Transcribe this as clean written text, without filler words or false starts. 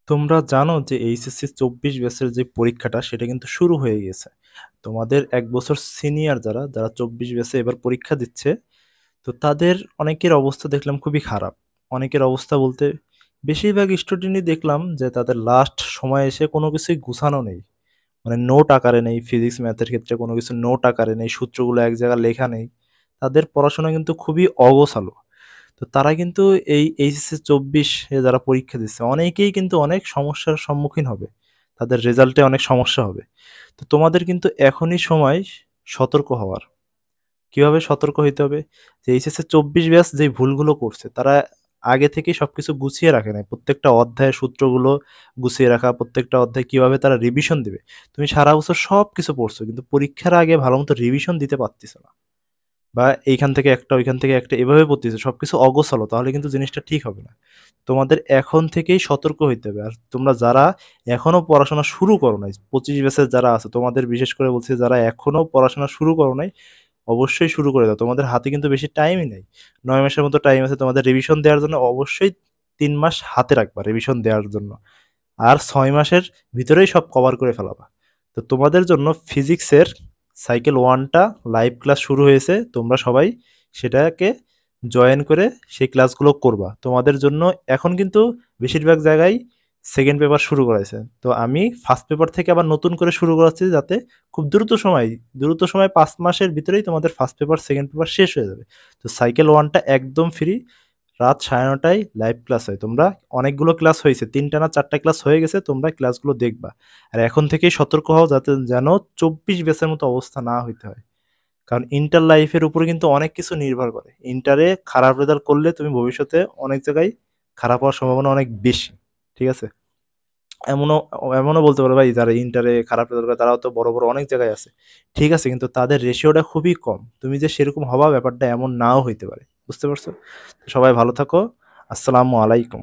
তোমরা জানো যে এইচএসসি 24 ব্যাচের যে পরীক্ষাটা সেটা কিন্তু শুরু হয়ে গেছে। তোমাদের ১ বছর সিনিয়র যারা 24 ব্যাচে এবার পরীক্ষা দিচ্ছে, তো তাদের অনেকের অবস্থা দেখলাম খুবই খারাপ। অনেকের অবস্থা বলতে বেশিরভাগ স্টুডেন্টই দেখলাম যে তাদের লাস্ট সময়ে এসে কোনো কিছুই গুছানো নেই। মানে নোট আকারে নেই, ফিজিক্স ম্যাথের ক্ষেত্রে কোনো কিছু নোট আকারে নেই, সূত্রগুলো এক জায়গায় লেখা নেই। তাদের পড়াশোনা কিন্তু খুবই অগোছালো। তো তারা কিন্তু এই এইচএসসি 24 এ যারা পরীক্ষা দিচ্ছে অনেকেই কিন্তু অনেক সমস্যার সম্মুখীন হবে। তাদের রেজাল্টে অনেক সমস্যা হবে। তো তোমাদের কিন্তু এখনই সময় সতর্ক হওয়ার। কিভাবে সতর্ক হইতে হবে? যে এইচএসসি 24 ব্যাচ যেই ভুলগুলো করছে তারা আগে থেকেই সবকিছু গুছিয়ে রাখে নাই। প্রত্যেকটা অধ্যায়ের সূত্রগুলো গুছিয়ে রাখা, প্রত্যেকটা অধ্যায় কিভাবে তারা রিভিশন দিবে। তুমি সারা বছর সবকিছু পড়ছো কিন্তু পরীক্ষার আগে ভালোমতো রিভিশন দিতে পারতেছো না। বা এইখান থেকে একটা ওইখান থেকে একটা এভাবে পড়তেছে সবকিছু অগোছালো, তাহলে কিন্তু জিনিসটা ঠিক হবে না। তোমাদের এখন থেকেই সতর্ক হইতে হবে। আর তোমরা যারা এখনো পড়াশোনা শুরু করো নাই, 25 ব্যাচের যারা আছে তোমাদের বিশেষ করে বলছি, যারা এখনো পড়াশোনা শুরু করো নাই অবশ্যই শুরু করে দাও। তোমাদের হাতে কিন্তু বেশি টাইমই নেই। ৯ মাসের মতো টাইম আছে তোমাদের রিভিশন দেওয়ার জন্য। অবশ্যই ৩ মাস হাতে রাখবা রিভিশন দেওয়ার জন্য। আর ৬ মাসের ভিতরেই সব কভার করে ফেলাবা। তো তোমাদের জন্য ফিজিক্সের সাইকেল 1 টা লাইভ ক্লাস শুরু হয়েছে। তোমরা সবাই সেটাকে জয়েন করে সেই ক্লাসগুলো করবা। তোমাদের জন্য এখন কিন্তু বেশিরভাগ জায়গায় সেকেন্ড পেপার শুরু করাইছে। তো আমি ফার্স্ট পেপার থেকে আবার নতুন করে শুরু করাচ্ছি যাতে খুব দ্রুত সময় ৫ মাসের ভিতরেই তোমাদের ফার্স্ট পেপার, সেকেন্ড পেপার শেষ হয়ে যাবে। তো সাইকেল 1 টা একদম ফ্রি। রাত ৯:৩০টায় লাইভ ক্লাস হয়। তোমরা অনেকগুলো ক্লাস হয়েছে, ৩টা না ৪টা ক্লাস হয়ে গেছে, তোমরা ক্লাসগুলো দেখবা। আর এখন থেকেই সতর্ক হও যাতে যেন ২৪ ব্যাচের মতো অবস্থা না হইতে হয়। কারণ ইন্টার লাইফের উপরে কিন্তু অনেক কিছু নির্ভর করে। ইন্টারে খারাপ রেজাল্ট করলে তুমি ভবিষ্যতে অনেক জায়গায় খারাপ হওয়ার সম্ভাবনা অনেক বেশি। ঠিক আছে? এমনও এমনও বলতে পারো ভাই যারা ইন্টারে খারাপ রেজাল্ট করে তারাও তো বড় অনেক জায়গায় আছে। ঠিক আছে, কিন্তু তাদের রেশিওটা খুবই কম। তুমি যে সেরকম হবা ব্যাপারটা এমন নাও হইতে পারে। বুঝতে পারছো? সবাই ভালো থাকো। আসসালামু আলাইকুম।